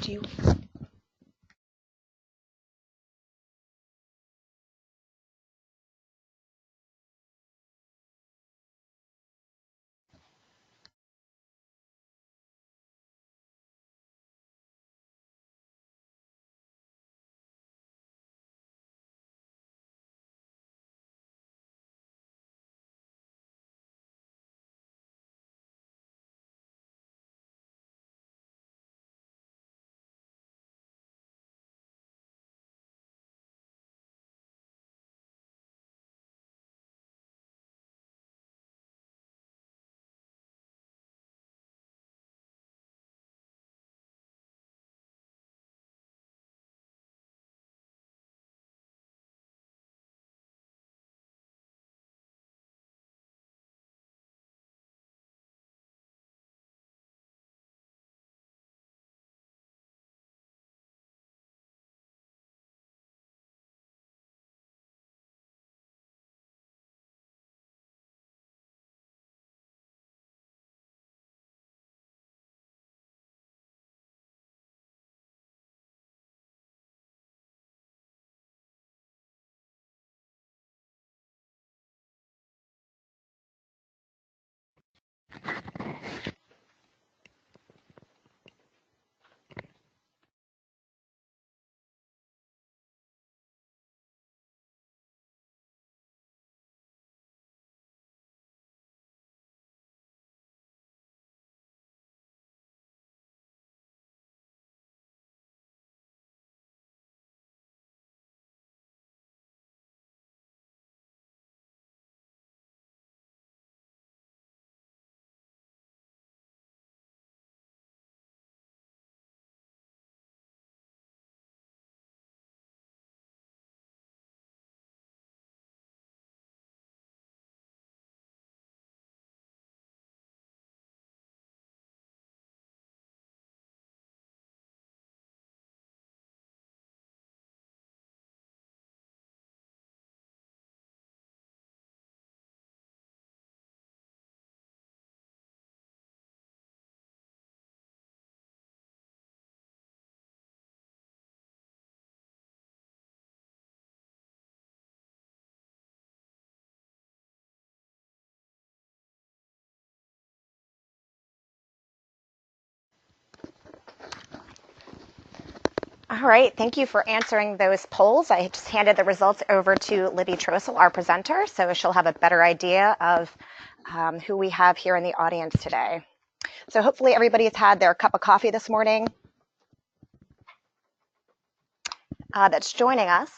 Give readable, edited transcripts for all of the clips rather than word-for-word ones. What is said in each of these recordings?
to you. All right, thank you for answering those polls. I just handed the results over to Libby Trostle, our presenter, so she'll have a better idea of who we have here in the audience today. So hopefully everybody's had their cup of coffee this morning that's joining us.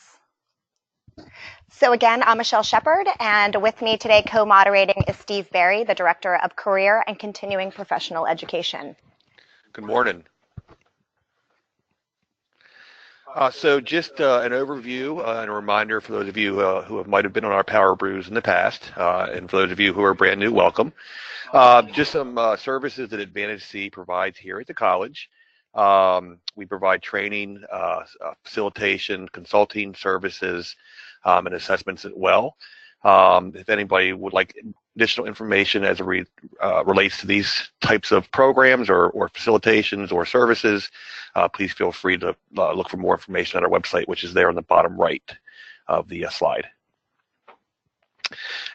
So again, I'm Michelle Shepard, and with me today co-moderating is Steve Berry, the Director of Career and Continuing Professional Education. Good morning. So just an overview and a reminder for those of you who might have been on our PowerBrews in the past, and for those of you who are brand new, welcome. Just some services that Advantage C provides here at the college. We provide training, facilitation, consulting services, and assessments as well. If anybody would like additional information as it relates to these types of programs or facilitations or services, please feel free to look for more information on our website, which is there on the bottom right of the slide.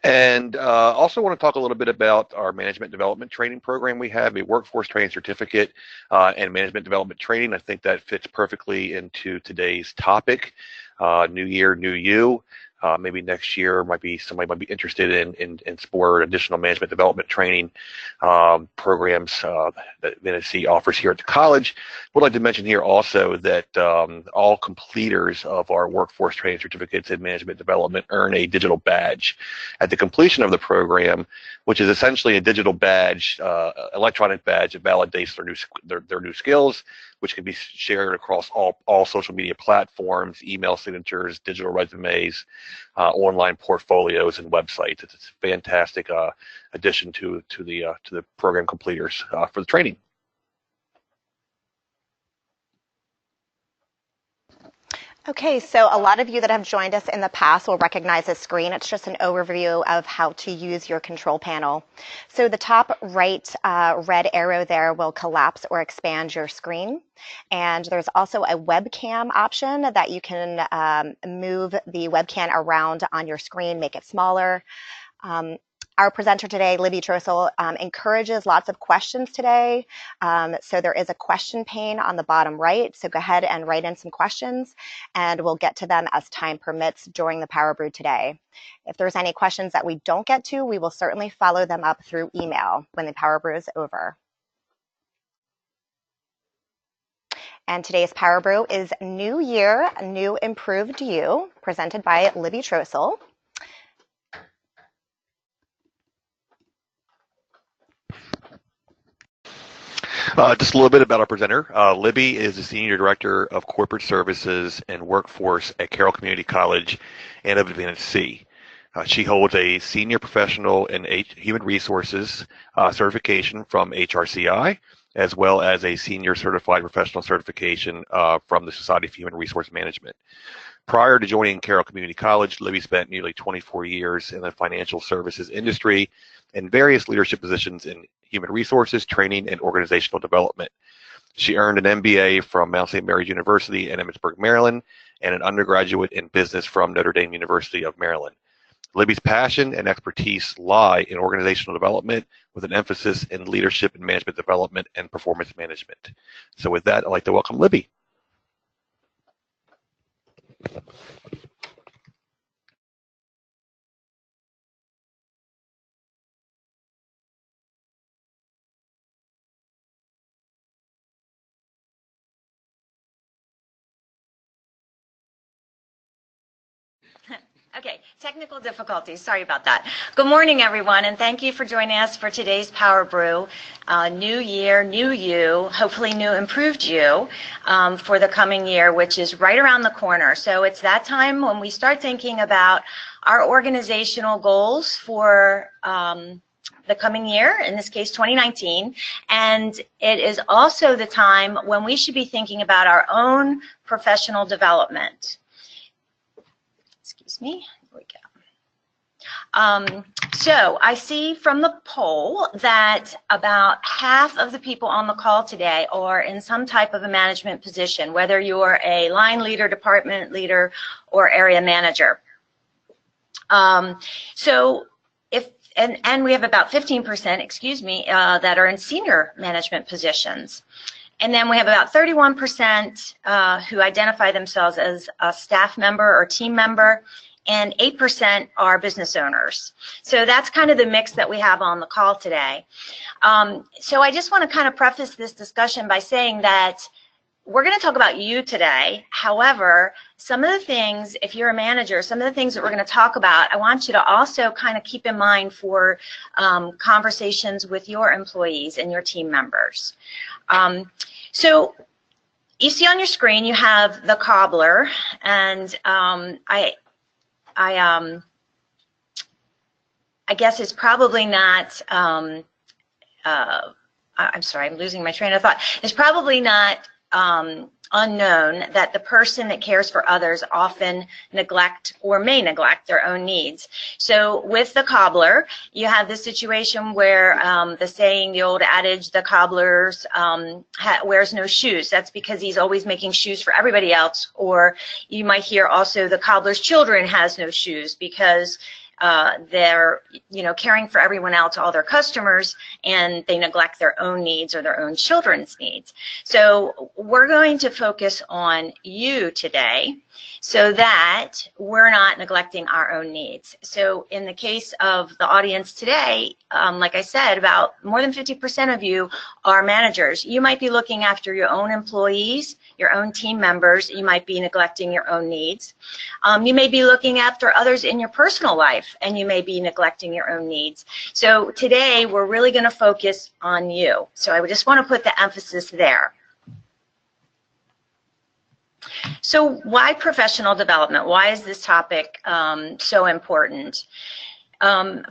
And also want to talk a little bit about our management development training program. We have a workforce training certificate and management development training. I think that fits perfectly into today's topic. New year, new you. Maybe next year somebody might be interested in explore additional management development training programs that NSC offers here at the college. Would like to mention here also that all completers of our workforce training certificates in management development earn a digital badge at the completion of the program, which is essentially a digital badge, electronic badge that validates their new skills, which can be shared across all social media platforms, email signatures, digital resumes, online portfolios, and websites. It's a fantastic addition to the program completers for the training. Okay, so a lot of you that have joined us in the past will recognize this screen. It's just an overview of how to use your control panel. So the top right red arrow there will collapse or expand your screen. And there's also a webcam option that you can move the webcam around on your screen, make it smaller. Our presenter today, Libby Trostle, encourages lots of questions today. So there is a question pane on the bottom right. So go ahead and write in some questions, and we'll get to them as time permits during the PowerBrew today. If there's any questions that we don't get to, we will certainly follow them up through email when the PowerBrew is over. And today's PowerBrew is New Year, New Improved You, presented by Libby Trostle. Just a little bit about our presenter. Libby is the Senior Director of Corporate Services and Workforce at Carroll Community College and of Advantage C. She holds a Senior Professional in Human Resources certification from HRCI, as well as a Senior Certified Professional certification from the Society of Human Resource Management. Prior to joining Carroll Community College, Libby spent nearly 24 years in the financial services industry in various leadership positions in human resources, training, and organizational development. She earned an MBA from Mount St. Mary's University in Emmitsburg, Maryland, and an undergraduate in business from Notre Dame University of Maryland. Libby's passion and expertise lie in organizational development with an emphasis in leadership and management development and performance management. So with that, I'd like to welcome Libby. Okay, technical difficulties. Sorry about that. Good morning, everyone, and thank you for joining us for today's PowerBrew. New year, new you, hopefully new improved you for the coming year, which is right around the corner. So it's that time when we start thinking about our organizational goals for the coming year, in this case 2019, and it is also the time when we should be thinking about our own professional development. Excuse me, here we go. So I see from the poll that about half of the people on the call today are in some type of a management position, whether you're a line leader, department leader, or area manager. And we have about 15%, excuse me, that are in senior management positions. And then we have about 31% who identify themselves as a staff member or team member, and 8% are business owners. So that's kind of the mix that we have on the call today. So I just want to kind of preface this discussion by saying that we're going to talk about you today. However, some of the things, if you're a manager, some of the things that we're going to talk about, I want you to also kind of keep in mind for conversations with your employees and your team members. So you see on your screen, you have the cobbler, and I guess it's probably not, I'm sorry, I'm losing my train of thought. It's probably not unknown that the person that cares for others often neglect or may neglect their own needs. So with the cobbler, you have this situation where the saying, the old adage, the cobbler wears no shoes. That's because he's always making shoes for everybody else. Or you might hear also the cobbler's children has no shoes because they're, caring for everyone else, all their customers, and they neglect their own needs or their own children's needs. So we're going to focus on you today so that we're not neglecting our own needs. So in the case of the audience today, like I said, about more than 50% of you are managers. You might be looking after your own employees, your own team members. You might be neglecting your own needs. You may be looking after others in your personal life, and you may be neglecting your own needs. So today we're really going to focus on you. So I just want to put the emphasis there. So why professional development? Why is this topic so important?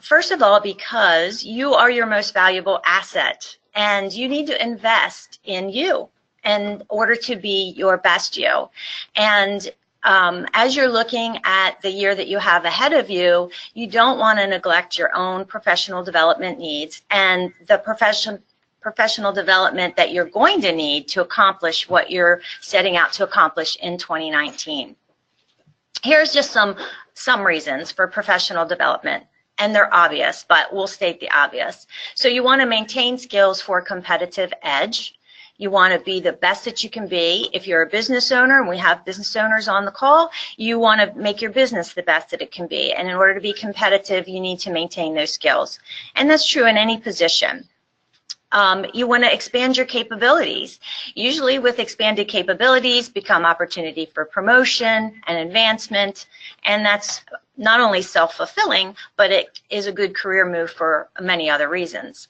First of all, because you are your most valuable asset, and you need to invest in you in order to be your best you. And as you're looking at the year that you have ahead of you, you don't want to neglect your own professional development needs and the professional development that you're going to need to accomplish what you're setting out to accomplish in 2019. Here's just some reasons for professional development, and they're obvious, but we'll state the obvious. So you want to maintain skills for competitive edge. You want to be the best that you can be. If you're a business owner, and we have business owners on the call, you want to make your business the best that it can be. And in order to be competitive, you need to maintain those skills. And that's true in any position. You want to expand your capabilities. Usually with expanded capabilities become opportunity for promotion and advancement, and that's not only self-fulfilling, but it is a good career move for many other reasons.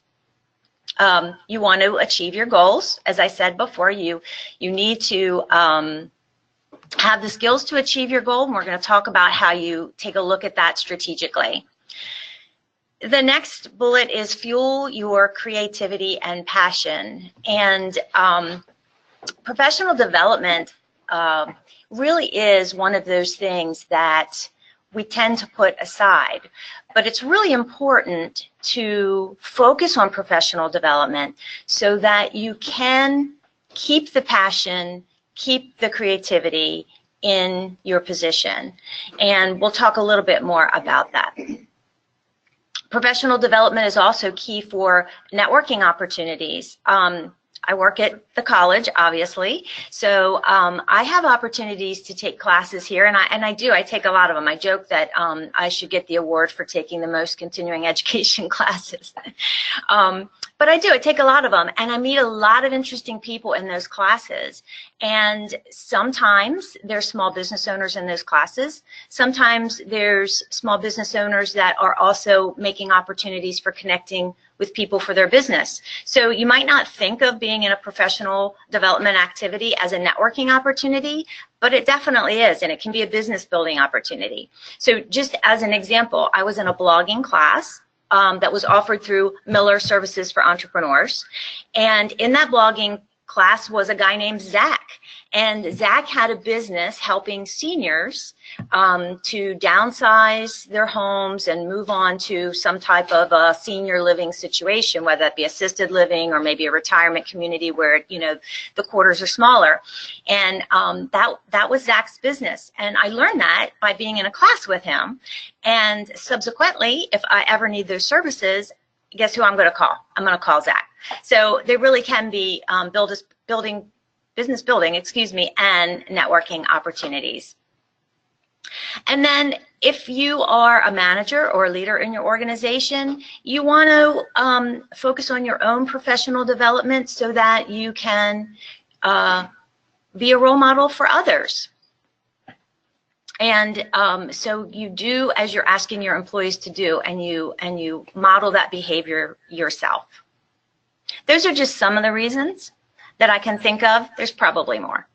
You want to achieve your goals. As I said before, you need to have the skills to achieve your goal, and we're going to talk about how you take a look at that strategically. The next bullet is fuel your creativity and passion. And professional development really is one of those things that we tend to put aside. But it's really important to focus on professional development so that you can keep the passion, keep the creativity in your position. And we'll talk a little bit more about that. Professional development is also key for networking opportunities. I work at the college, obviously, so I have opportunities to take classes here, and I take a lot of them. I joke that I should get the award for taking the most continuing education classes. But I take a lot of them, and I meet a lot of interesting people in those classes. And sometimes there's small business owners in those classes. Sometimes there's small business owners that are also making opportunities for connecting with people for their business. So you might not think of being in a professional development activity as a networking opportunity, but it definitely is, and it can be a business building opportunity. So just as an example, I was in a blogging class that was offered through Miller Services for Entrepreneurs. And in that blogging class was a guy named Zach. And Zach had a business helping seniors to downsize their homes and move on to some type of a senior living situation, whether that be assisted living or maybe a retirement community where, you know, the quarters are smaller. And that was Zach's business. And I learned that by being in a class with him. And subsequently, if I ever need those services, guess who I'm going to call? I'm going to call Zach. So they really can be business building, and networking opportunities. And then if you are a manager or a leader in your organization, you want to focus on your own professional development so that you can be a role model for others. And so you do as you're asking your employees to do, and you model that behavior yourself. Those are just some of the reasons that I can think of. There's probably more.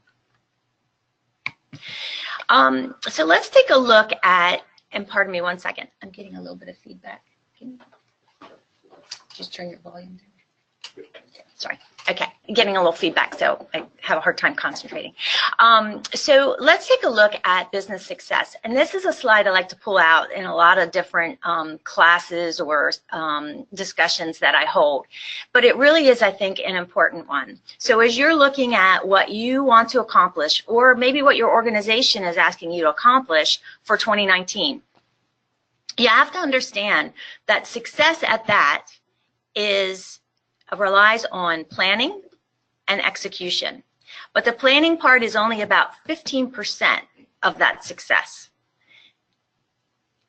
So let's take a look at, and pardon me one second, I'm getting a little bit of feedback. Can you just turn your volume down? Sorry. Okay, getting a little feedback, so I have a hard time concentrating. So let's take a look at business success. And this is a slide I like to pull out in a lot of different classes or discussions that I hold. But it really is, I think, an important one. So as you're looking at what you want to accomplish, or maybe what your organization is asking you to accomplish for 2019, you have to understand that success at that relies on planning and execution. But the planning part is only about 15% of that success.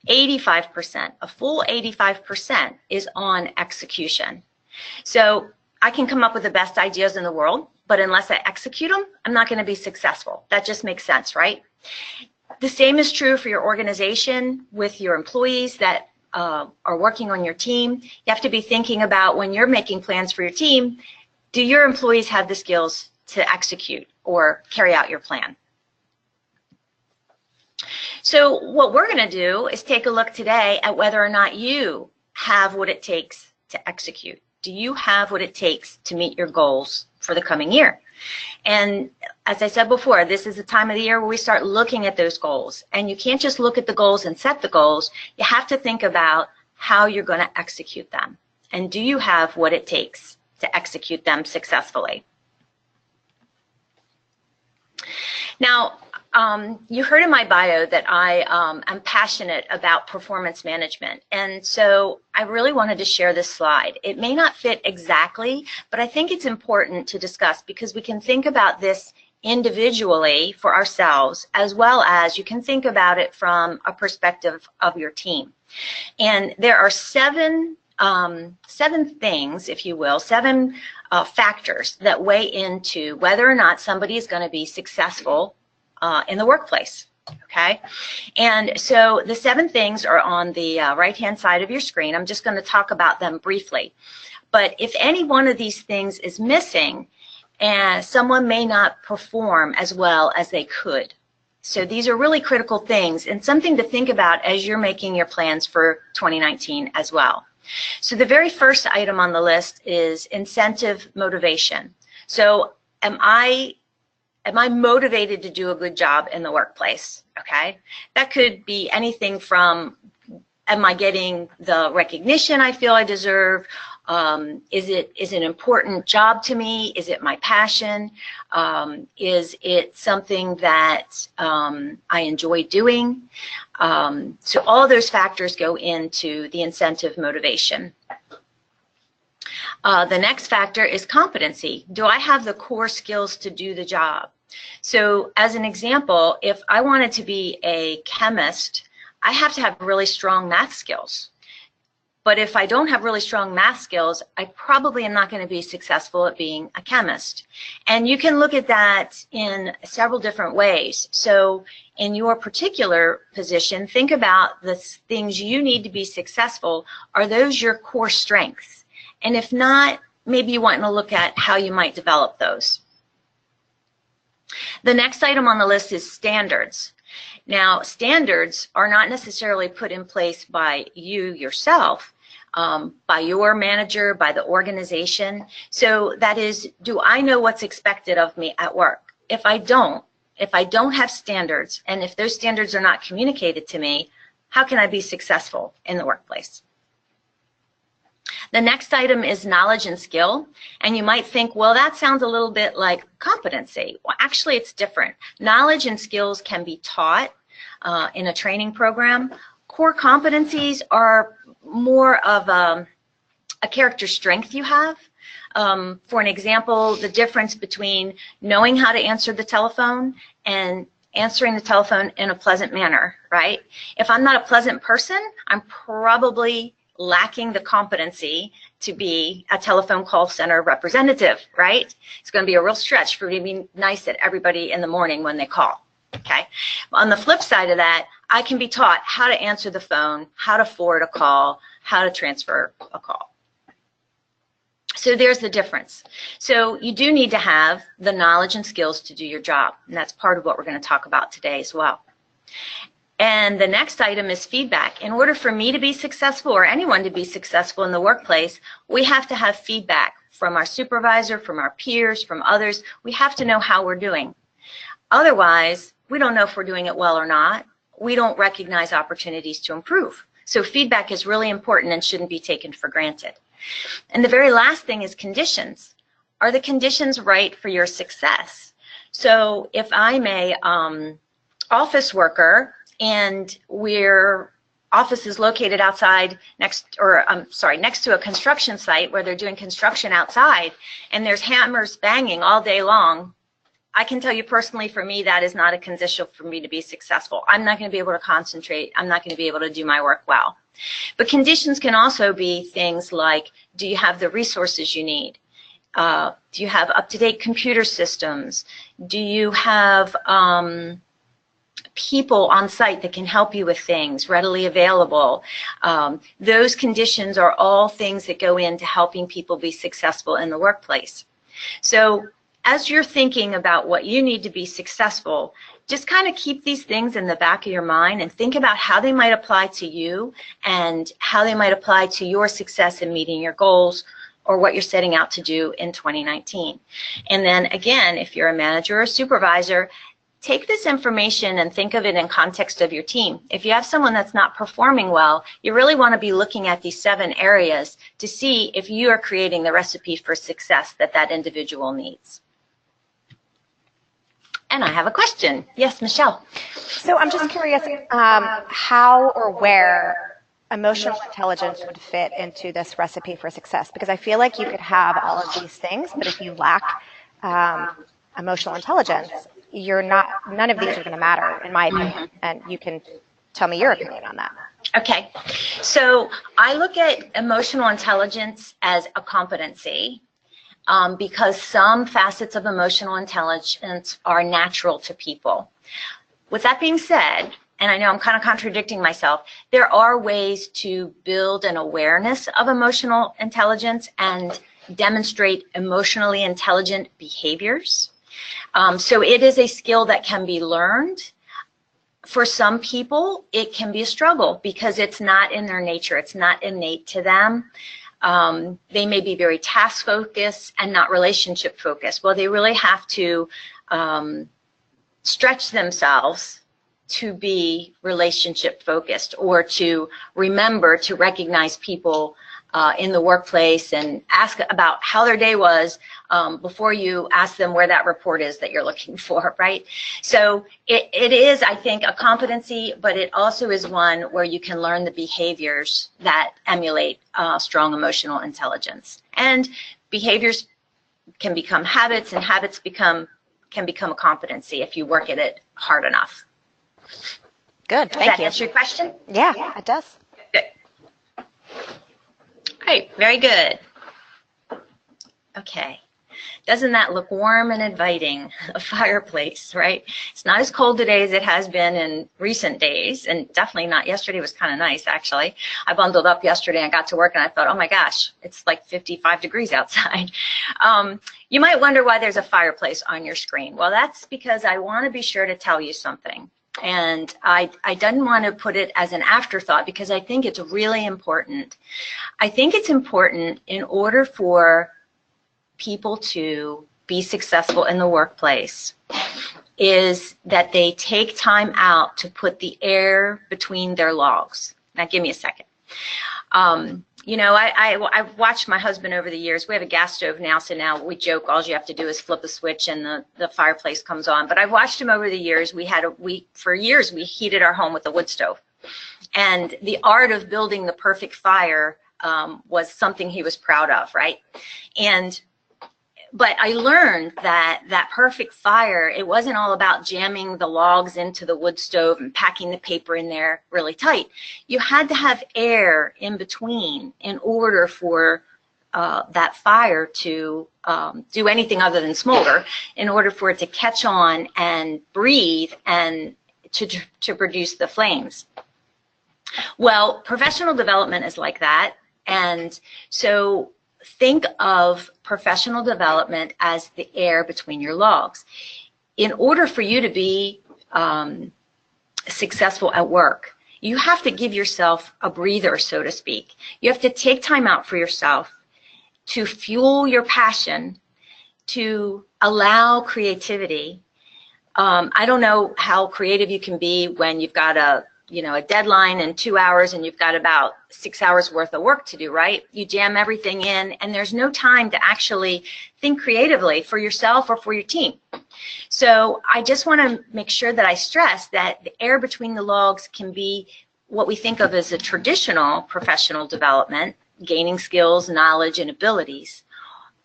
85%, a full 85% is on execution. So I can come up with the best ideas in the world, but unless I execute them, I'm not going to be successful. That just makes sense, right? The same is true for your organization with your employees that are working on your team. You have to be thinking about, when you're making plans for your team, do your employees have the skills to execute or carry out your plan? So what we're going to do is take a look today at whether or not you have what it takes to execute. Do you have what it takes to meet your goals for the coming year. And as I said before, this is the time of the year where we start looking at those goals. And you can't just look at the goals and set the goals. You have to think about how you're going to execute them. And do you have what it takes to execute them successfully? Now, you heard in my bio that I am passionate about performance management, and so I really wanted to share this slide. It may not fit exactly, but I think it's important to discuss because we can think about this individually for ourselves, as well as you can think about it from a perspective of your team. And there are seven things, if you will, seven factors that weigh into whether or not somebody is going to be successful in the workplace, okay? And so the seven things are on the right-hand side of your screen. I'm just going to talk about them briefly. But if any one of these things is missing, someone may not perform as well as they could. So these are really critical things and something to think about as you're making your plans for 2019 as well. So the very first item on the list is incentive motivation. So am I motivated to do a good job in the workplace? Okay, that could be anything from, am I getting the recognition I feel I deserve? Is it an important job to me? Is it my passion? Is it something that I enjoy doing? So all those factors go into the incentive motivation. The next factor is competency. Do I have the core skills to do the job? So as an example, if I wanted to be a chemist, I have to have really strong math skills. But if I don't have really strong math skills, I probably am not going to be successful at being a chemist. And you can look at that in several different ways. So in your particular position, think about the things you need to be successful. Are those your core strengths? And if not, maybe you want to look at how you might develop those. The next item on the list is standards. Now, standards are not necessarily put in place by you yourself, by your manager, by the organization. So that is, do I know what's expected of me at work? If I don't have standards, and if those standards are not communicated to me, how can I be successful in the workplace? The next item is knowledge and skill, and you might think, well, that sounds a little bit like competency. Well, actually, it's different. Knowledge and skills can be taught in a training program. Core competencies are more of a character strength you have. For an example, the difference between knowing how to answer the telephone and answering the telephone in a pleasant manner, right? If I'm not a pleasant person, I'm probably lacking the competency to be a telephone call center representative, right? It's going to be a real stretch for me to be nice at everybody in the morning when they call, okay? On the flip side of that, I can be taught how to answer the phone, how to forward a call, how to transfer a call. So there's the difference. So you do need to have the knowledge and skills to do your job, and that's part of what we're going to talk about today as well. And the next item is feedback. In order for me to be successful or anyone to be successful in the workplace, we have to have feedback from our supervisor, from our peers, from others. We have to know how we're doing. Otherwise, we don't know if we're doing it well or not. We don't recognize opportunities to improve. So feedback is really important and shouldn't be taken for granted. And the very last thing is conditions. Are the conditions right for your success? So if I'm a office worker, and our office is located outside next to a construction site where they're doing construction outside, and there's hammers banging all day long, I can tell you personally, for me, that is not a condition for me to be successful. I'm not going to be able to concentrate. I'm not going to be able to do my work well. But conditions can also be things like, do you have the resources you need? Do you have up-to-date computer systems? Do you have people on site that can help you with things readily available? Those conditions are all things that go into helping people be successful in the workplace. So as you're thinking about what you need to be successful, just kind of keep these things in the back of your mind and think about how they might apply to you and how they might apply to your success in meeting your goals or what you're setting out to do in 2019. And then again, if you're a manager or a supervisor, take this information and think of it in context of your team. If you have someone that's not performing well, you really want to be looking at these 7 areas to see if you are creating the recipe for success that that individual needs. And I have a question. Yes, Michelle. So I'm just curious how or where emotional intelligence would fit into this recipe for success, because I feel like you could have all of these things, but if you lack emotional intelligence, none of these are going to matter, in my opinion. And you can tell me your opinion on that. Okay. So I look at emotional intelligence as a competency. Because some facets of emotional intelligence are natural to people. With that being said, and I know I'm kind of contradicting myself, there are ways to build an awareness of emotional intelligence and demonstrate emotionally intelligent behaviors. So it is a skill that can be learned. For some people, it can be a struggle because it's not in their nature. It's not innate to them. They may be very task focused and not relationship focused. Well, they really have to stretch themselves to be relationship focused, or to remember to recognize people in the workplace and ask about how their day was before you ask them where that report is that you're looking for, right? So it is, I think, a competency, but it also is one where you can learn the behaviors that emulate strong emotional intelligence. And behaviors can become habits, and habits can become a competency if you work at it hard enough. Good, thank you. Does that answer your question? Yeah, it does. Good. Right, very good. Okay. Doesn't that look warm and inviting? A fireplace, right? It's not as cold today as it has been in recent days, and definitely not yesterday. It was kind of nice, actually. I bundled up yesterday and got to work, and I thought, oh my gosh, it's like 55 degrees outside. You might wonder why there's a fireplace on your screen. Well, that's because I want to be sure to tell you something. And I didn't want to put it as an afterthought because I think it's really important. I think it's important in order for people to be successful in the workplace is that they take time out to put the air between their logs. Now, give me a second. You know, I've watched my husband over the years. We have a gas stove now, so now we joke all you have to do is flip a switch and the fireplace comes on. But I've watched him over the years. For years, we heated our home with a wood stove. And the art of building the perfect fire was something he was proud of, right? But I learned that perfect fire, it wasn't all about jamming the logs into the wood stove and packing the paper in there really tight. You had to have air in between in order for that fire to do anything other than smolder, in order for it to catch on and breathe and to produce the flames. Well, professional development is like that. And so think of professional development as the air between your logs. In order for you to be successful at work, you have to give yourself a breather, so to speak. You have to take time out for yourself to fuel your passion, to allow creativity. I don't know how creative you can be when you've got a deadline in 2 hours and you've got about 6 hours worth of work to do, right? You jam everything in and there's no time to actually think creatively for yourself or for your team. So I just want to make sure that I stress that the air between the logs can be what we think of as a traditional professional development, gaining skills, knowledge, and abilities.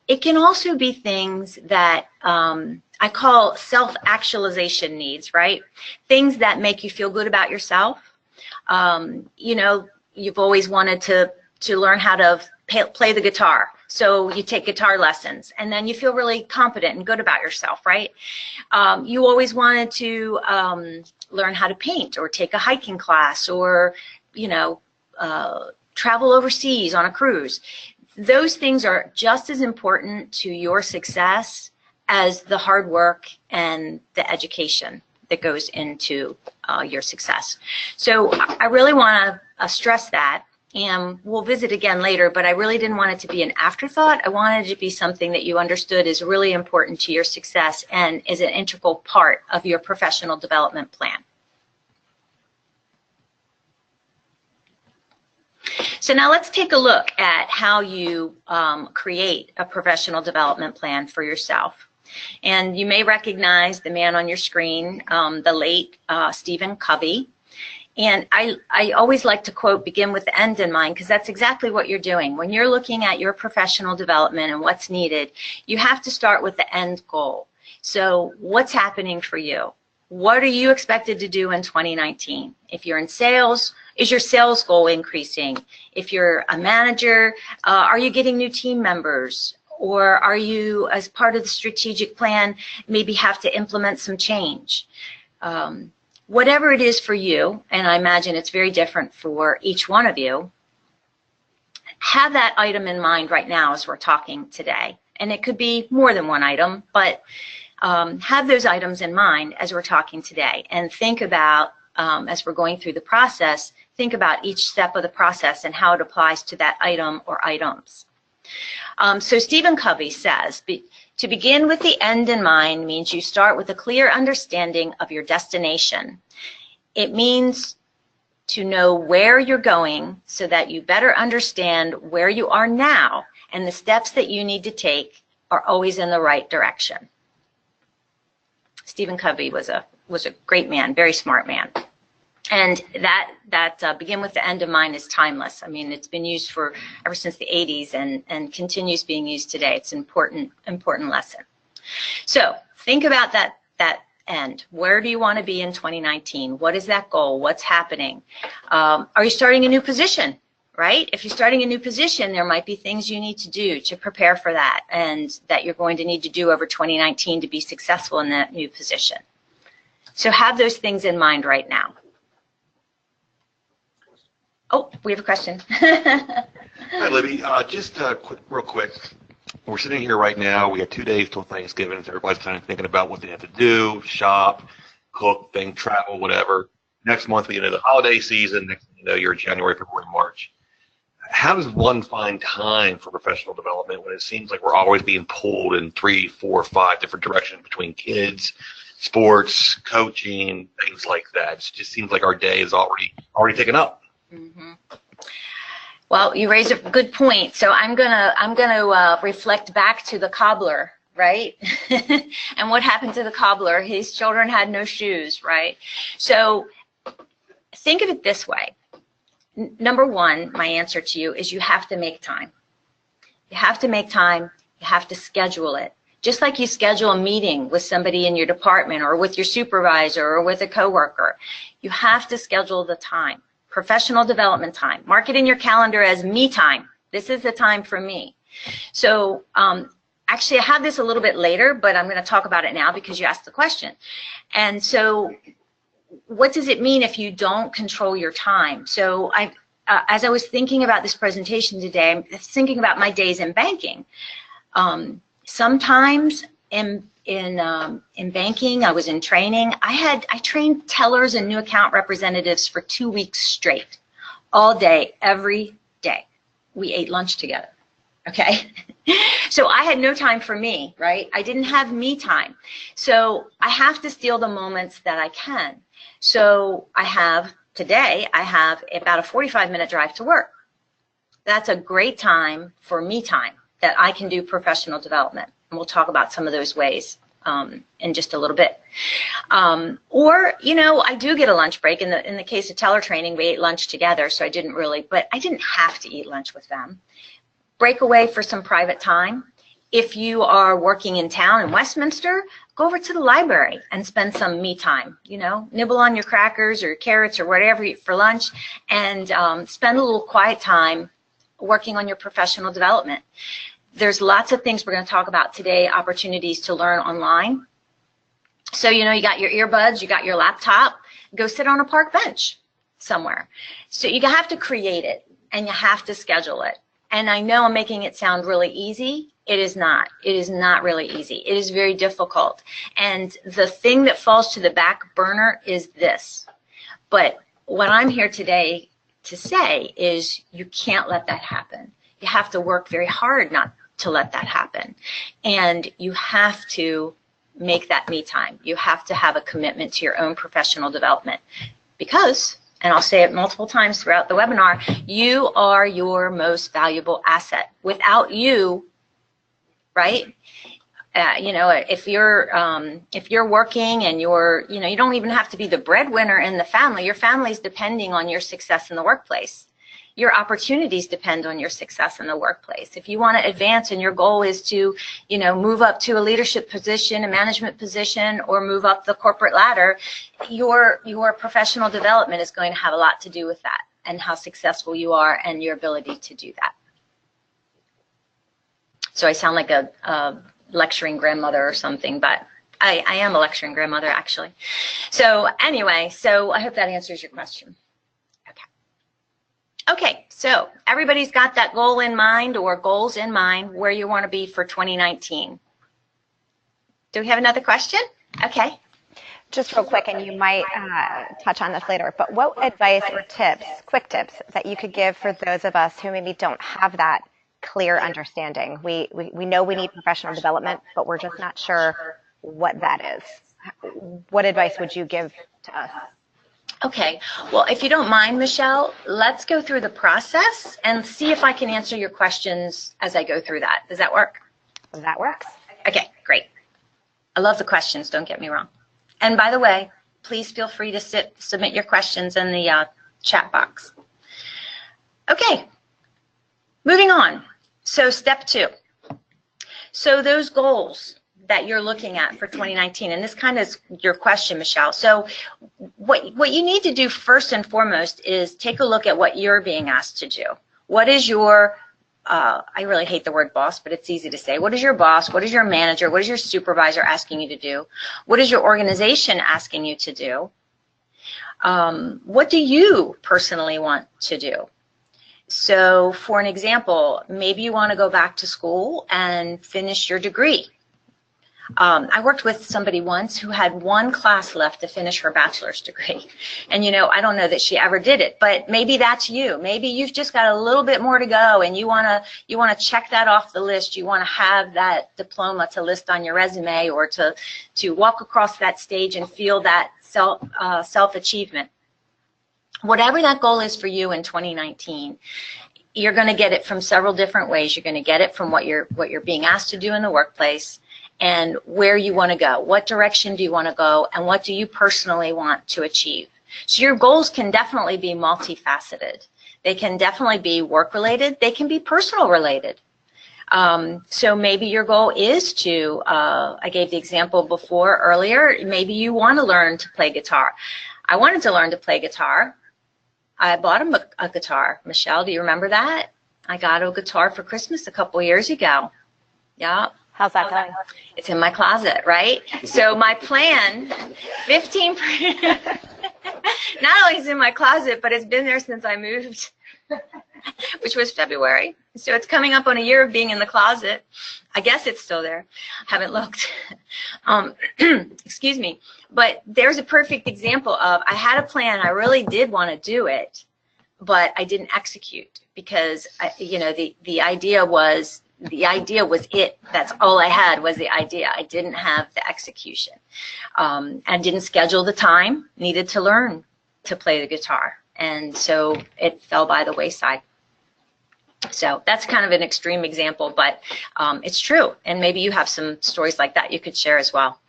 It can also be things that I call self-actualization needs, right? Things that make you feel good about yourself. You've always wanted to learn how to play the guitar. So you take guitar lessons and then you feel really confident and good about yourself, right? You always wanted to learn how to paint or take a hiking class or, travel overseas on a cruise. Those things are just as important to your success as the hard work and the education that goes into your success. So I really want to stress that. and we'll visit again later, but I really didn't want it to be an afterthought. I wanted it to be something that you understood is really important to your success and is an integral part of your professional development plan. So now let's take a look at how you create a professional development plan for yourself. And you may recognize the man on your screen, the late Stephen Covey. And I always like to quote, begin with the end in mind, because that's exactly what you're doing. When you're looking at your professional development and what's needed, you have to start with the end goal. So what's happening for you? What are you expected to do in 2019? If you're in sales, is your sales goal increasing? If you're a manager, are you getting new team members? Or are you, as part of the strategic plan, maybe have to implement some change? Whatever it is for you, and I imagine it's very different for each one of you, have that item in mind right now as we're talking today. And it could be more than one item, but have those items in mind as we're talking today. And think about, as we're going through the process, think about each step of the process and how it applies to that item or items. So Stephen Covey says, to begin with the end in mind means you start with a clear understanding of your destination. It means to know where you're going so that you better understand where you are now, and the steps that you need to take are always in the right direction. Stephen Covey was a great man, very smart man. And that begin with the end in mind is timeless. I mean, it's been used for ever since the 80s and continues being used today. It's an important lesson. So think about that end. Where do you want to be in 2019? What is that goal? What's happening? Are you starting a new position? Right? If you're starting a new position, there might be things you need to do to prepare for that, and that you're going to need to do over 2019 to be successful in that new position. So have those things in mind right now. Oh, we have a question. Hi, Libby. Just real quick. We're sitting here right now. We have 2 days till Thanksgiving, so everybody's kind of thinking about what they have to do, shop, cook, travel, whatever. Next month, we get into the holiday season. Next thing you know, you're January, February, March. How does one find time for professional development when it seems like we're always being pulled in 3, 4, 5 different directions between kids, sports, coaching, things like that? It just seems like our day is already taken up. Mm-hmm. Well, you raise a good point. So I'm gonna reflect back to the cobbler, right? And what happened to the cobbler? His children had no shoes, right? So think of it this way. Number one, my answer to you is you have to make time. You have to make time. You have to schedule it. Just like you schedule a meeting with somebody in your department or with your supervisor or with a coworker, you have to schedule the time. Professional development time. Mark it in your calendar as me time. This is the time for me. So actually, I have this a little bit later, but I'm going to talk about it now because you asked the question. And so what does it mean if you don't control your time? So as I was thinking about this presentation today, I'm thinking about my days in banking. Sometimes in banking, I was in training. I trained tellers and new account representatives for 2 weeks straight, all day, every day. We ate lunch together, okay? So I had no time for me, right? I didn't have me time. So I have to steal the moments that I can. So today I have about a 45-minute drive to work. That's a great time for me time that I can do professional development. And we'll talk about some of those ways in just a little bit. Or, you know, I do get a lunch break. In the case of teller training, we ate lunch together, so I didn't have to eat lunch with them. Break away for some private time. If you are working in town in Westminster, go over to the library and spend some me time, you know, nibble on your crackers or carrots or whatever you eat for lunch, and spend a little quiet time working on your professional development. There's lots of things we're going to talk about today, opportunities to learn online. So, you know, you got your earbuds, you got your laptop, go sit on a park bench somewhere. So you have to create it and you have to schedule it. And I know I'm making it sound really easy. It is not. It is not really easy. It is very difficult. And the thing that falls to the back burner is this. But what I'm here today to say is you can't let that happen. You have to work very hard not to let that happen. And you have to make that me time. You have to have a commitment to your own professional development because, and I'll say it multiple times throughout the webinar, you are your most valuable asset. Without you, right? You know, if you're working and you're, you know, you don't even have to be the breadwinner in the family. Your family's depending on your success in the workplace. Your opportunities depend on your success in the workplace. If you want to advance and your goal is to, you know, move up to a leadership position, a management position, or move up the corporate ladder, your professional development is going to have a lot to do with that and how successful you are and your ability to do that. So I sound like a lecturing grandmother or something, but I am a lecturing grandmother actually. So anyway, so I hope that answers your question. Okay, so everybody's got that goal in mind or goals in mind where you want to be for 2019. Do we have another question? Okay. Just real quick, and you might touch on this later, but what advice or tips, quick tips, that you could give for those of us who maybe don't have that clear understanding? We know we need professional development, but we're just not sure what that is. What advice would you give to us? Okay, well, if you don't mind, Michelle, let's go through the process and see if I can answer your questions as I go through that. Does that work? That works. Okay, great. I love the questions, don't get me wrong. And by the way, please feel free to submit your questions in the chat box. Okay, moving on. So step 2. So those goals that you're looking at for 2019, and this kind of is your question, Michelle. So what you need to do first and foremost is take a look at what you're being asked to do. What is your, I really hate the word boss, but it's easy to say. What is your boss? What is your manager? What is your supervisor asking you to do? What is your organization asking you to do? What do you personally want to do? So for an example, maybe you want to go back to school and finish your degree. I worked with somebody once who had one class left to finish her bachelor's degree. And, you know, I don't know that she ever did it, but maybe that's you. Maybe you've just got a little bit more to go and you want to check that off the list. You want to have that diploma to list on your resume or to walk across that stage and feel that self-achievement. Whatever that goal is for you in 2019, you're going to get it from several different ways. You're going to get it from what you're being asked to do in the workplace, and where you want to go. What direction do you want to go, and what do you personally want to achieve? So your goals can definitely be multifaceted. They can definitely be work-related. They can be personal-related. So maybe your goal is to, I gave the example before earlier, maybe you want to learn to play guitar. I wanted to learn to play guitar. I bought a guitar. Michelle, do you remember that? I got a guitar for Christmas a couple years ago. Yeah. How's that going? It's in my closet, right? So my plan, 15%, not only is it in my closet, but it's been there since I moved, which was February. So it's coming up on a year of being in the closet. I guess it's still there. Haven't looked. Excuse me. But there's a perfect example of I had a plan. I really did want to do it, but I didn't execute because, you know, the idea was it. That's all I had was the idea. I didn't have the execution and didn't schedule the time needed to learn to play the guitar. And so it fell by the wayside. So that's kind of an extreme example, but it's true. And maybe you have some stories like that you could share as well.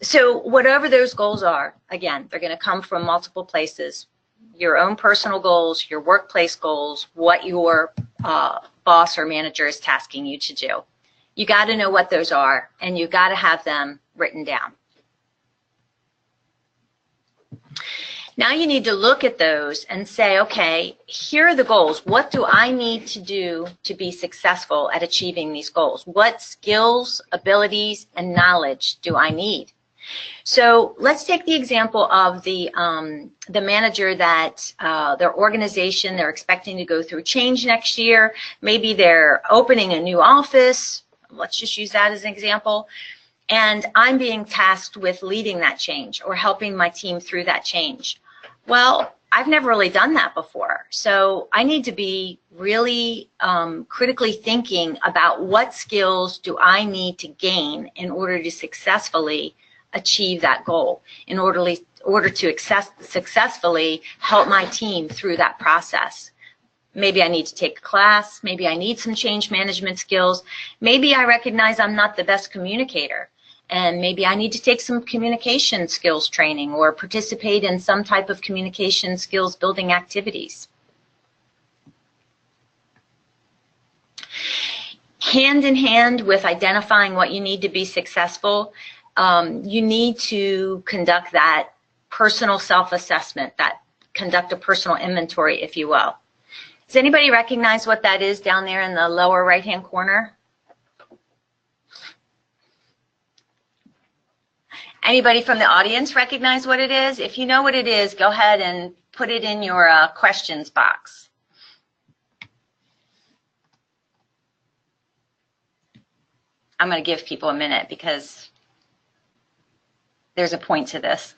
So whatever those goals are, again, they're going to come from multiple places. Your own personal goals, your workplace goals, what your boss or manager is tasking you to do. You got to know what those are, and you got to have them written down. Now you need to look at those and say, okay, here are the goals. What do I need to do to be successful at achieving these goals? What skills, abilities, and knowledge do I need? So let's take the example of the manager that their organization, they're expecting to go through change next year. Maybe they're opening a new office. Let's just use that as an example. And I'm being tasked with leading that change or helping my team through that change. Well, I've never really done that before. So I need to be really critically thinking about what skills do I need to gain in order to successfully achieve that goal, in order to successfully help my team through that process. Maybe I need to take a class. Maybe I need some change management skills. Maybe I recognize I'm not the best communicator, and maybe I need to take some communication skills training or participate in some type of communication skills building activities. Hand in hand with identifying what you need to be successful, you need to conduct that personal self-assessment, conduct a personal inventory, if you will. Does anybody recognize what that is down there in the lower right-hand corner? Anybody from the audience recognize what it is? If you know what it is, go ahead and put it in your questions box. I'm going to give people a minute because there's a point to this.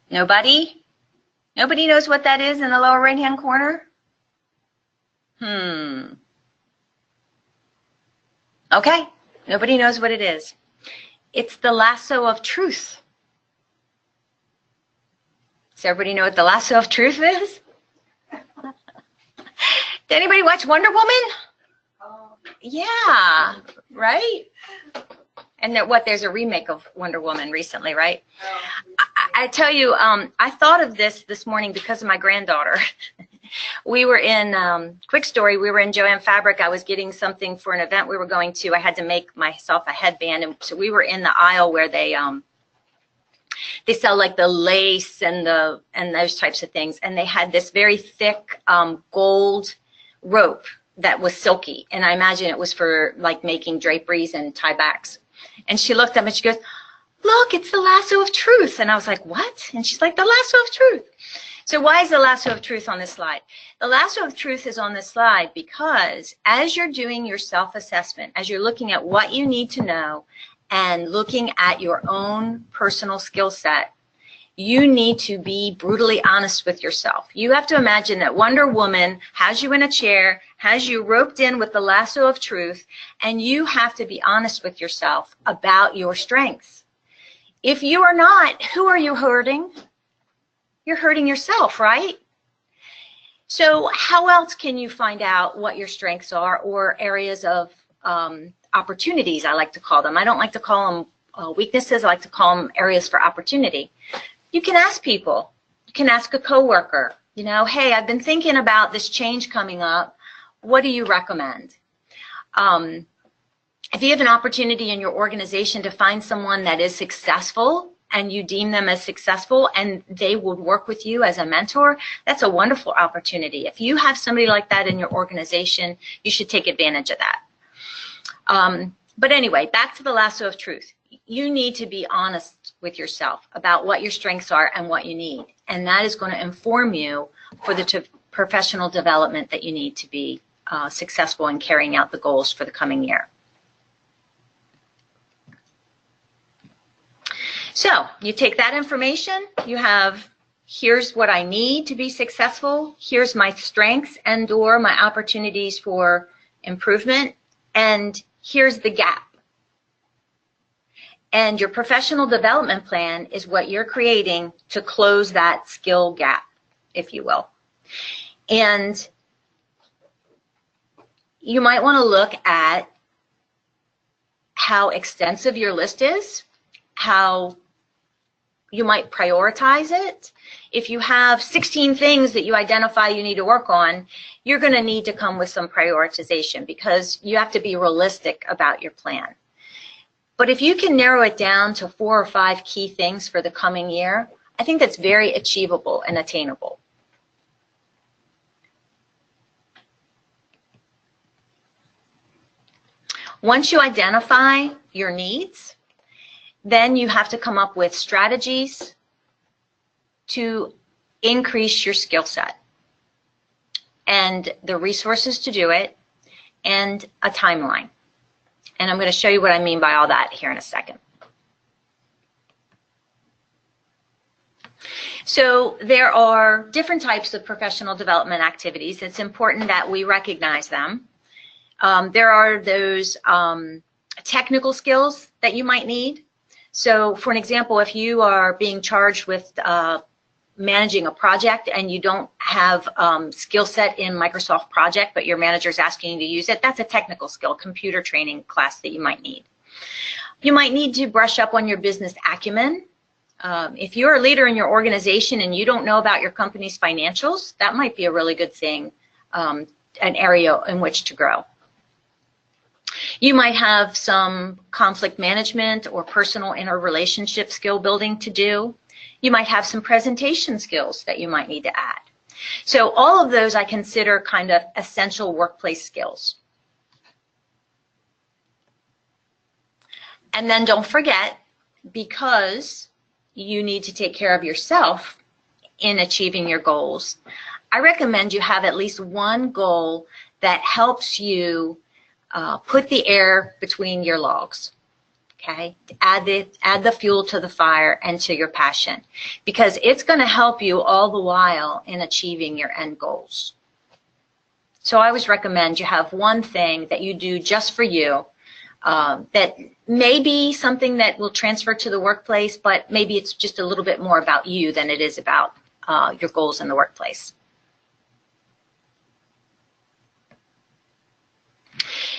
Nobody? Nobody knows what that is in the lower right-hand corner? Okay, nobody knows what it is. It's the lasso of truth. Does everybody know what the lasso of truth is? Did anybody watch Wonder Woman? Yeah, right? And there's a remake of Wonder Woman recently, right? I tell you, I thought of this morning because of my granddaughter. We were in, quick story, we were in Joann Fabric. I was getting something for an event we were going to. I had to make myself a headband. And so we were in the aisle where they sell like the lace and those types of things. And they had this very thick gold rope that was silky. And I imagine it was for like making draperies and tiebacks. And she looked up and she goes, "Look, it's the lasso of truth." And I was like, "What?" And she's like, "The lasso of truth." So why is the lasso of truth on this slide? The lasso of truth is on this slide because as you're doing your self-assessment, as you're looking at what you need to know and looking at your own personal skill set, you need to be brutally honest with yourself. You have to imagine that Wonder Woman has you in a chair, has you roped in with the lasso of truth, and you have to be honest with yourself about your strengths. If you are not, who are you hurting? You're hurting yourself, right? So how else can you find out what your strengths are or areas of opportunities, I like to call them. I don't like to call them weaknesses. I like to call them areas for opportunity. You can ask people. You can ask a coworker, you know, "Hey, I've been thinking about this change coming up. What do you recommend?" If you have an opportunity in your organization to find someone that is successful and you deem them as successful and they would work with you as a mentor, that's a wonderful opportunity. If you have somebody like that in your organization, you should take advantage of that. But anyway, back to the lasso of truth. You need to be honest with yourself about what your strengths are and what you need. And that is going to inform you for the professional development that you need to be successful in carrying out the goals for the coming year. So you take that information, you have, here's what I need to be successful, here's my strengths and or my opportunities for improvement, and here's the gap. And your professional development plan is what you're creating to close that skill gap, if you will. And you might want to look at how extensive your list is, how you might prioritize it. If you have 16 things that you identify you need to work on, you're going to need to come with some prioritization because you have to be realistic about your plan. But if you can narrow it down to 4 or 5 key things for the coming year, I think that's very achievable and attainable. Once you identify your needs, then you have to come up with strategies to increase your skill set and the resources to do it and a timeline. And I'm going to show you what I mean by all that here in a second. So there are different types of professional development activities. It's important that we recognize them. There are those technical skills that you might need. So for an example, if you are being charged with managing a project and you don't have skill set in Microsoft Project, but your manager is asking you to use it, that's a technical skill, computer training class that you might need. You might need to brush up on your business acumen. If you're a leader in your organization and you don't know about your company's financials, that might be a really good thing, an area in which to grow. You might have some conflict management or personal interrelationship skill building to do. You might have some presentation skills that you might need to add. So all of those I consider kind of essential workplace skills. And then don't forget, because you need to take care of yourself in achieving your goals, I recommend you have at least one goal that helps you put the air between your logs. Okay, add the fuel to the fire and to your passion, because it's going to help you all the while in achieving your end goals. So I always recommend you have one thing that you do just for you, that may be something that will transfer to the workplace, but maybe it's just a little bit more about you than it is about your goals in the workplace.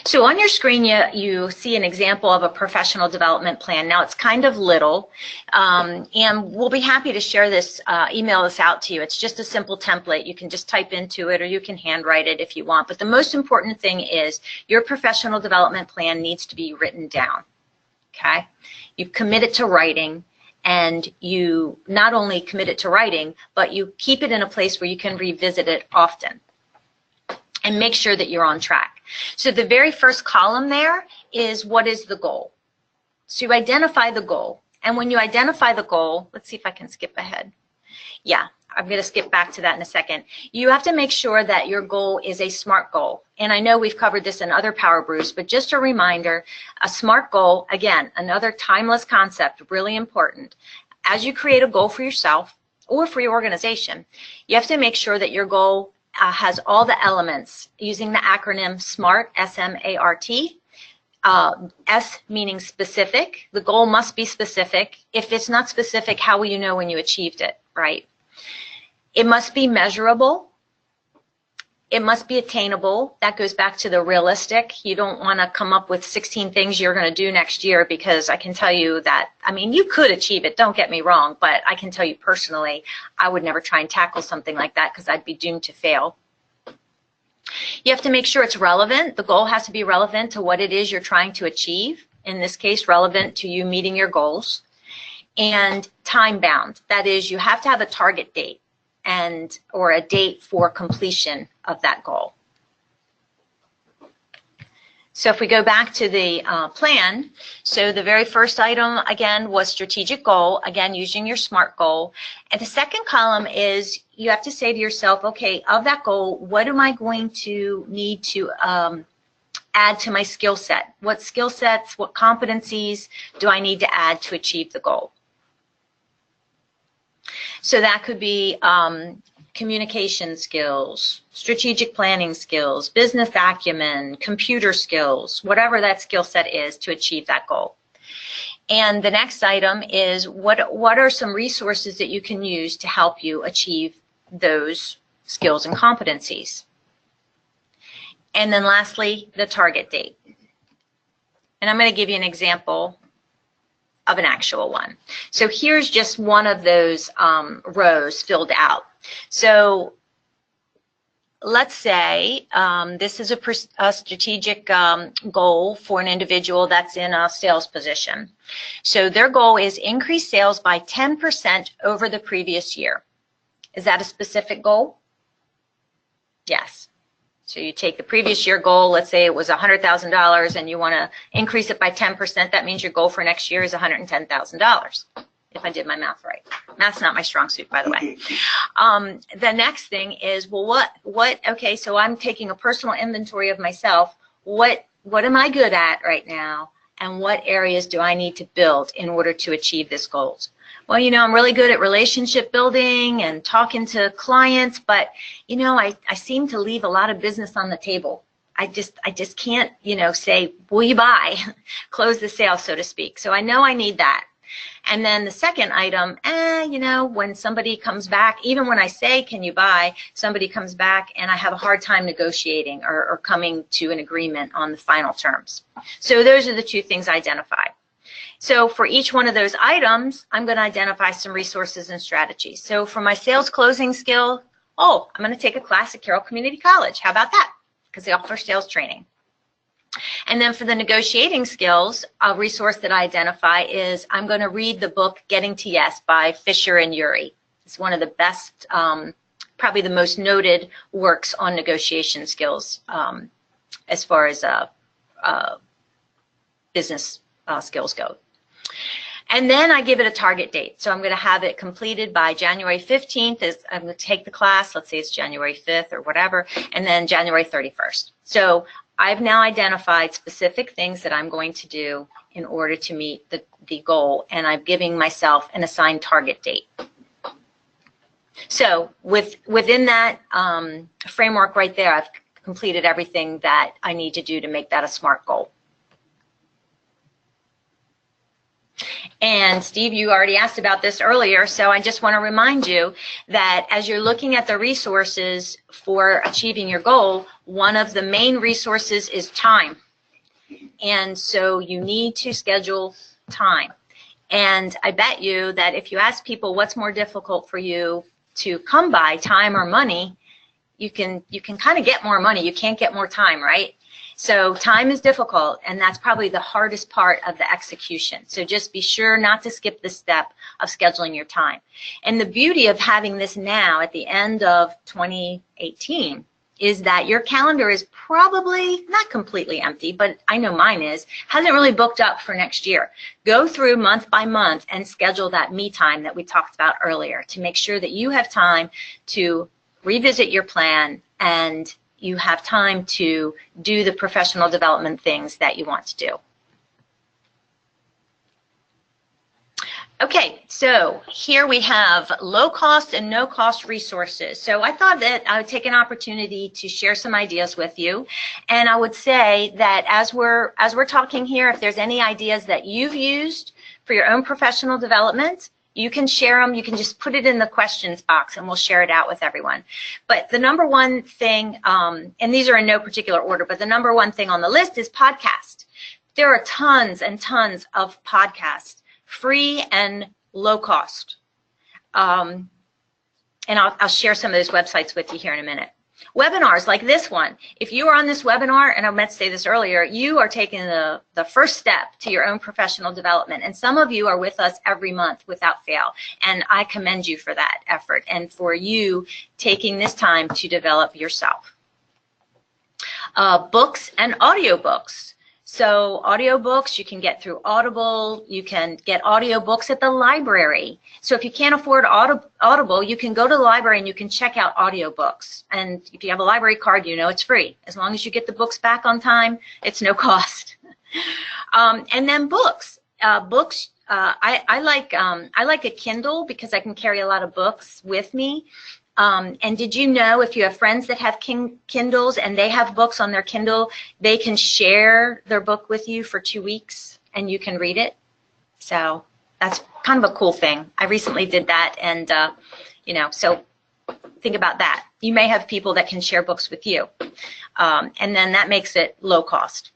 So on your screen, you see an example of a professional development plan. Now, it's kind of little, and we'll be happy to share this, email this out to you. It's just a simple template. You can just type into it, or you can handwrite it if you want. But the most important thing is your professional development plan needs to be written down, okay? You commit it to writing, and you not only commit it to writing, but you keep it in a place where you can revisit it often and make sure that you're on track. So the very first column there is, what is the goal? So you identify the goal. And when you identify the goal, let's see if I can skip ahead. Yeah, I'm going to skip back to that in a second. You have to make sure that your goal is a SMART goal. And I know we've covered this in other PowerBrews, but just a reminder, a SMART goal, again, another timeless concept, really important. As you create a goal for yourself or for your organization, you have to make sure that your goal has all the elements using the acronym SMART, S-M-A-R-T. S meaning specific. The goal must be specific. If it's not specific, how will you know when you achieved it, right? It must be measurable. It must be attainable. That goes back to the realistic. You don't want to come up with 16 things you're going to do next year, because I can tell you that, I mean, you could achieve it, don't get me wrong, but I can tell you personally, I would never try and tackle something like that because I'd be doomed to fail. You have to make sure it's relevant. The goal has to be relevant to what it is you're trying to achieve. In this case, relevant to you meeting your goals. And time bound. That is, you have to have a target date or a date for completion of that goal. So if we go back to the plan, so the very first item, again, was strategic goal, again, using your SMART goal. And the second column is, you have to say to yourself, okay, of that goal, what am I going to need to add to my skill set? What skill sets, what competencies do I need to add to achieve the goal? So that could be communication skills, strategic planning skills, business acumen, computer skills, whatever that skill set is to achieve that goal. And the next item is, what are some resources that you can use to help you achieve those skills and competencies? And then lastly, the target date. And I'm going to give you an example of an actual one. So here's just one of those rows filled out. So let's say this is a strategic goal for an individual that's in a sales position. So their goal is increase sales by 10% over the previous year. Is that a specific goal? Yes. So you take the previous year goal, let's say it was $100,000, and you want to increase it by 10%. That means your goal for next year is $110,000, if I did my math right. Math's not my strong suit, by the way. The next thing is, well, okay, so I'm taking a personal inventory of myself. What am I good at right now? and what areas do I need to build in order to achieve this goals? Well, you know, I'm really good at relationship building and talking to clients, but, you know, I seem to leave a lot of business on the table. I just can't, you know, say, will you buy? Close the sale, so to speak. So I know I need that. And then the second item, you know, when somebody comes back, even when I say, can you buy, somebody comes back and I have a hard time negotiating or coming to an agreement on the final terms. So those are the two things I identify. So for each one of those items, I'm going to identify some resources and strategies. So for my sales closing skill, I'm going to take a class at Carroll Community College. How about that? Because they offer sales training. And then for the negotiating skills, a resource that I identify is I'm going to read the book Getting to Yes by Fisher and Ury. It's one of the best, probably the most noted works on negotiation skills as far as business skills go. And then I give it a target date. So I'm going to have it completed by January 15th. I'm going to take the class. Let's say it's January 5th or whatever, and then January 31st. So I've now identified specific things that I'm going to do in order to meet the goal, and I'm giving myself an assigned target date. So within that framework right there, I've completed everything that I need to do to make that a SMART goal. And Steve, you already asked about this earlier, so I just want to remind you that as you're looking at the resources for achieving your goal, one of the main resources is time. And so you need to schedule time. And I bet you that if you ask people what's more difficult for you to come by, time or money, you can kind of get more money. You can't get more time, right? So time is difficult, and that's probably the hardest part of the execution. So just be sure not to skip the step of scheduling your time. And the beauty of having this now at the end of 2018 is that your calendar is probably not completely empty, but I know mine hasn't really booked up for next year. Go through month by month and schedule that me time that we talked about earlier to make sure that you have time to revisit your plan and you have time to do the professional development things that you want to do. Okay, so here we have low cost and no cost resources. So I thought that I would take an opportunity to share some ideas with you. And I would say that as we're talking here, if there's any ideas that you've used for your own professional development, you can share them. You can just put it in the questions box and we'll share it out with everyone. But the number one thing, and these are in no particular order, but the number one thing on the list is podcast. There are tons and tons of podcasts, free and low cost. And I'll share some of those websites with you here in a minute. Webinars like this one. If you are on this webinar, and I meant to say this earlier, you are taking the first step to your own professional development. And some of you are with us every month without fail. And I commend you for that effort and for you taking this time to develop yourself. Books and audiobooks. So audiobooks you can get through Audible. You can get audiobooks at the library. So if you can't afford Audible, you can go to the library and you can check out audiobooks. And if you have a library card, you know it's free. As long as you get the books back on time, it's no cost. And then books. I like a Kindle because I can carry a lot of books with me. And did you know if you have friends that have Kindles and they have books on their Kindle, they can share their book with you for 2 weeks and you can read it? So that's kind of a cool thing. I recently did that, and you know, so think about that. You may have people that can share books with you, and then that makes it low cost.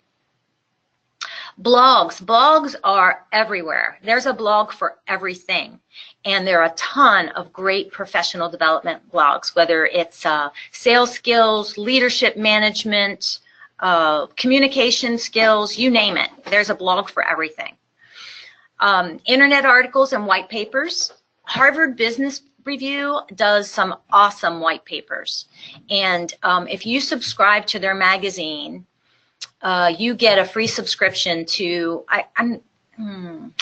Blogs are everywhere. There's a blog for everything. And there are a ton of great professional development blogs, whether it's sales skills, leadership management, communication skills, you name it. There's a blog for everything. Internet articles and white papers. Harvard Business Review does some awesome white papers. And if you subscribe to their magazine, you get a free subscription to, I'm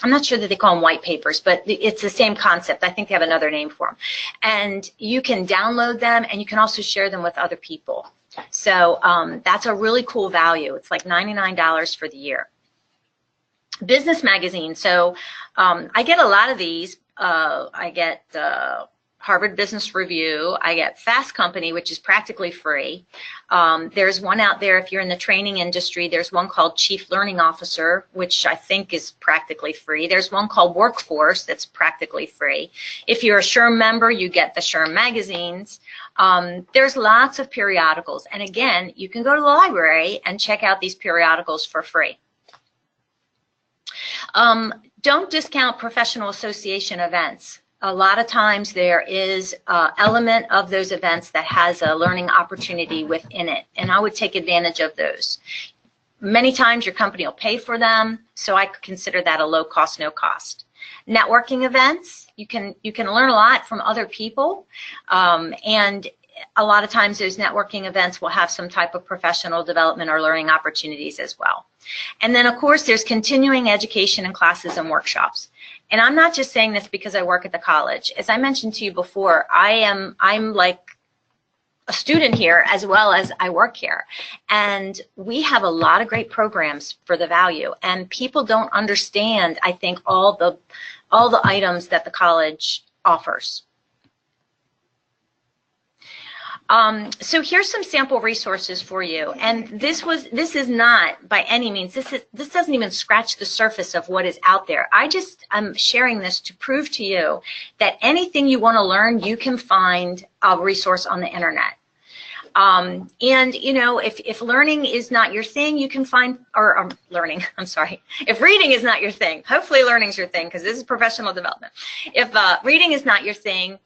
not sure that they call them white papers, but it's the same concept. I think they have another name for them. And you can download them, and you can also share them with other people. So that's a really cool value. It's like $99 for the year. Business magazine. So I get a lot of these. I get Harvard Business Review. I get Fast Company, which is practically free. There's one out there, if you're in the training industry, there's one called Chief Learning Officer, which I think is practically free. There's one called Workforce that's practically free. If you're a SHRM member, you get the SHRM magazines. There's lots of periodicals. And again, you can go to the library and check out these periodicals for free. Don't discount professional association events. A lot of times there is an element of those events that has a learning opportunity within it, and I would take advantage of those. Many times your company will pay for them, so I consider that a low cost, no cost. Networking events, you can learn a lot from other people, and a lot of times those networking events will have some type of professional development or learning opportunities as well. And then of course there's continuing education and classes and workshops. And I'm not just saying this because I work at the college. As I mentioned to you before, I'm like a student here as well as I work here. And we have a lot of great programs for the value. And people don't understand, I think, all the items that the college offers. So here's some sample resources for you, and this is not by any means, this doesn't even scratch the surface of what is out there. I'm sharing this to prove to you that anything you want to learn, you can find a resource on the internet. And you know, if learning is not your thing, you can find, if reading is not your thing, hopefully learning's your thing, because this is professional development. If reading is not your thing,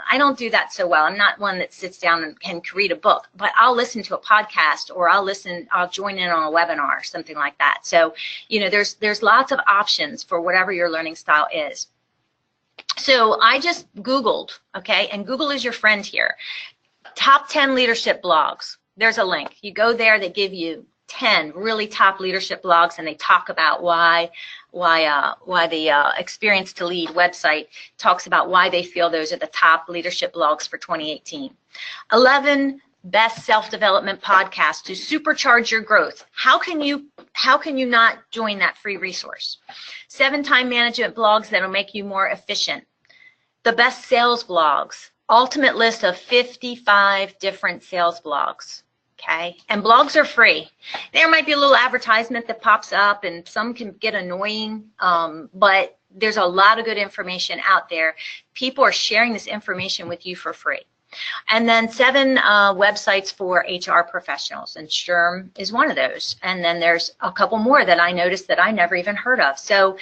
I don't do that so well. I'm not one that sits down and can read a book, but I'll listen to a podcast, or I'll join in on a webinar or something like that. So, you know, there's lots of options for whatever your learning style is. So I just Googled, okay, and Google is your friend here. Top 10 leadership blogs. There's a link. You go there, they give you 10 really top leadership blogs, and they talk about why the Experience to Lead website talks about why they feel those are the top leadership blogs for 2018. 11 best self-development podcasts to supercharge your growth. How can you not join that free resource? 7 time management blogs that'll make you more efficient. The best sales blogs. Ultimate list of 55 different sales blogs. Okay, and blogs are free. There might be a little advertisement that pops up, and some can get annoying, but there's a lot of good information out there. People are sharing this information with you for free. And then 7 websites for HR professionals, and SHRM is one of those. And then there's a couple more that I noticed that I never even heard of. So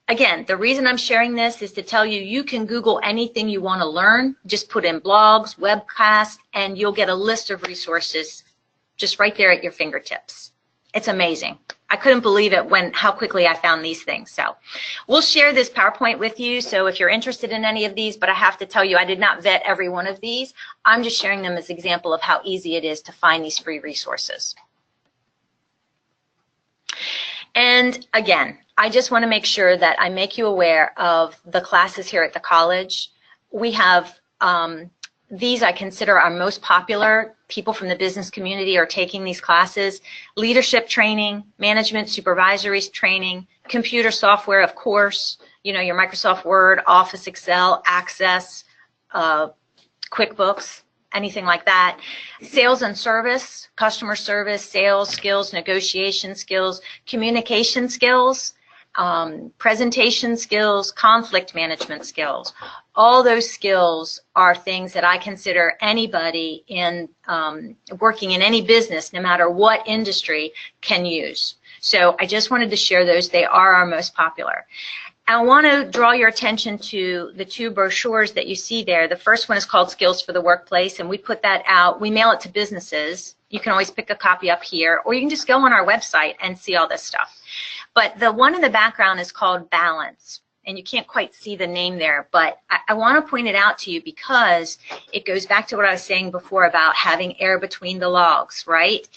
again, the reason I'm sharing this is to tell you, you can Google anything you want to learn. Just put in blogs, webcasts, and you'll get a list of resources just right there at your fingertips. It's amazing. I couldn't believe it how quickly I found these things. So we'll share this PowerPoint with you. So if you're interested in any of these, but I have to tell you, I did not vet every one of these. I'm just sharing them as an example of how easy it is to find these free resources. And again, I just want to make sure that I make you aware of the classes here at the college. We have these I consider our most popular. People from the business community are taking these classes. Leadership training, management supervisory training, computer software, of course, you know, your Microsoft Word, Office, Excel, Access, QuickBooks, anything like that. Sales and service, customer service, sales skills, negotiation skills, communication skills, presentation skills, conflict management skills. All those skills are things that I consider anybody in working in any business, no matter what industry, can use. So I just wanted to share those. They are our most popular. I want to draw your attention to the 2 brochures that you see there. The first one is called Skills for the Workplace, and we put that out. We mail it to businesses. You can always pick a copy up here, or you can just go on our website and see all this stuff. But the one in the background is called Balance, and you can't quite see the name there, but I want to point it out to you because it goes back to what I was saying before about having air between the logs, right?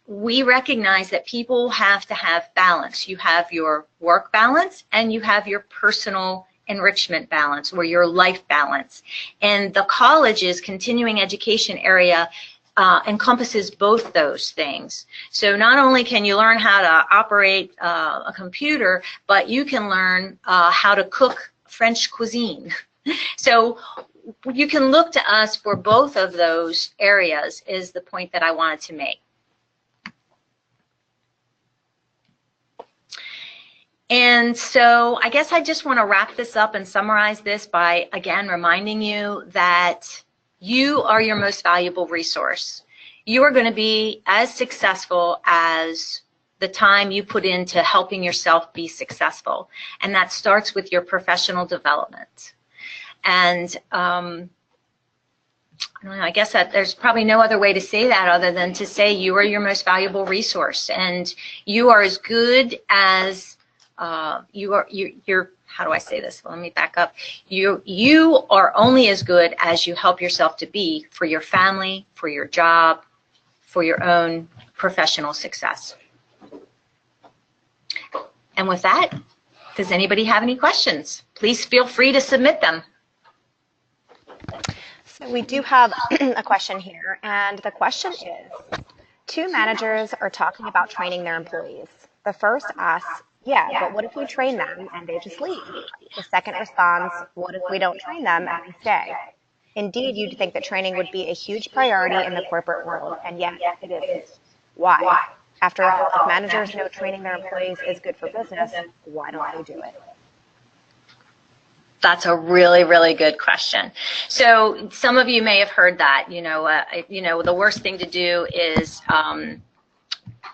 We recognize that people have to have balance. You have your work balance and you have your personal enrichment balance or your life balance. And the college's continuing education area encompasses both those things. So not only can you learn how to operate a computer, but you can learn how to cook French cuisine. So you can look to us for both of those areas is the point that I wanted to make. And so I guess I just want to wrap this up and summarize this by, again, reminding you that you are your most valuable resource. You are going to be as successful as the time you put into helping yourself be successful. And that starts with your professional development. And I don't know, I guess that there's probably no other way to say that other than to say you are your most valuable resource. And you are as good as you're, how do I say this? Well, let me back up. You are only as good as you help yourself to be for your family, for your job, for your own professional success. And with that, does anybody have any questions? Please feel free to submit them. So we do have a question here, and the question is, two managers are talking about training their employees. The first asks, yeah, but what if we train them and they just leave? The second responds, what if we don't train them and they stay? Indeed, you'd think that training would be a huge priority in the corporate world, and yet it isn't. Why? After all, if managers know training their employees is good for business, why don't they do it? That's a really, really good question. So some of you may have heard that, the worst thing to do is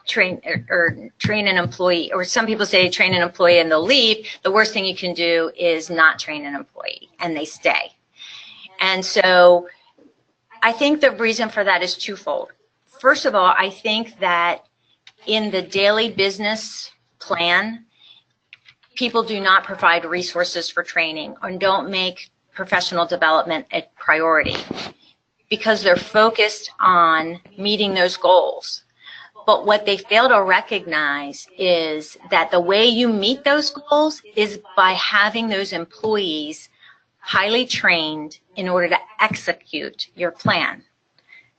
train an employee, or some people say train an employee and they'll leave. The worst thing you can do is not train an employee and they stay. And so I think the reason for that is twofold. First of all, I think that in the daily business plan, people do not provide resources for training and don't make professional development a priority because they're focused on meeting those goals. But what they fail to recognize is that the way you meet those goals is by having those employees highly trained in order to execute your plan.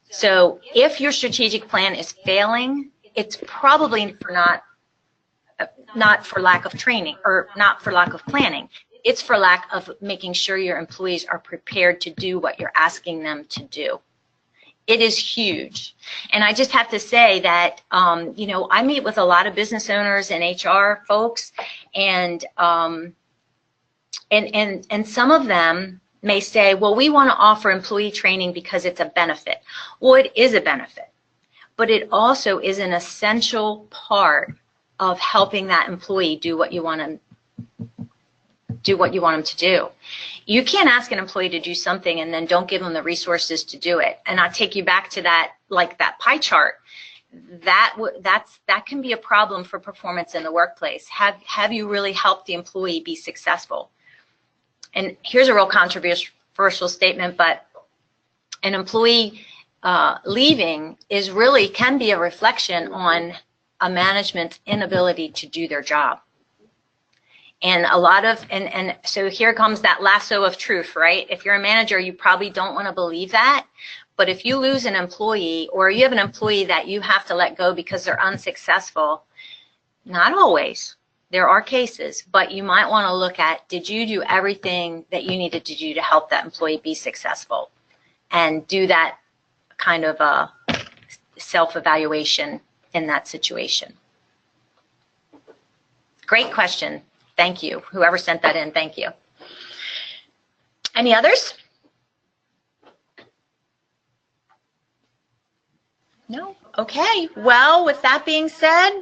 So if your strategic plan is failing, it's probably not for lack of training or not for lack of planning. It's for lack of making sure your employees are prepared to do what you're asking them to do. It is huge. And I just have to say that, I meet with a lot of business owners and HR folks, and some of them may say, well, we want to offer employee training because it's a benefit. Well, it is a benefit, but it also is an essential part of helping that employee do what you want them to do. You can't ask an employee to do something and then don't give them the resources to do it. And I'll take you back to that, like that pie chart. That can be a problem for performance in the workplace. Have you really helped the employee be successful? And here's a real controversial statement, but an employee leaving can be a reflection on a management's inability to do their job. And so here comes that lasso of truth, right? If you're a manager, you probably don't want to believe that. But if you lose an employee, or you have an employee that you have to let go because they're unsuccessful, not always, there are cases, but you might want to look at, did you do everything that you needed to do to help that employee be successful? And do that kind of a self-evaluation in that situation. Great question. Thank you. Whoever sent that in, thank you. Any others? No? Okay. Well, with that being said,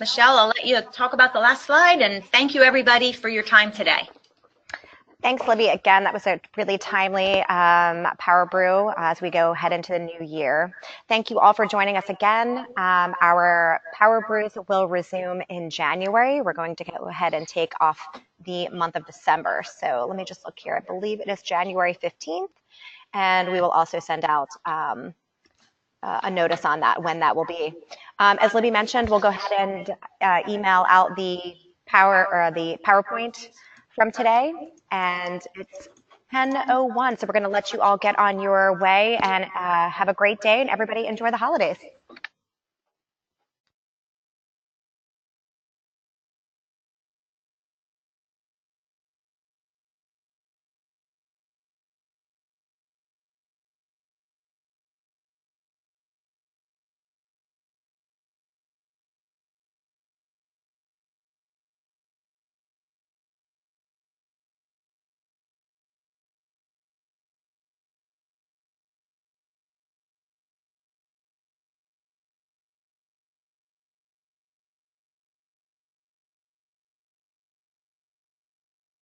Michelle, I'll let you talk about the last slide, and thank you everybody for your time today. Thanks, Libby. Again, that was a really timely PowerBrew as we go head into the new year. Thank you all for joining us again. Our PowerBrews will resume in January. We're going to go ahead and take off the month of December. So let me just look here. I believe it is January 15th, and we will also send out a notice on that, when that will be. As Libby mentioned, we'll go ahead and email out the PowerPoint from today, and it's 10:01. So we're going to let you all get on your way and have a great day, and everybody enjoy the holidays.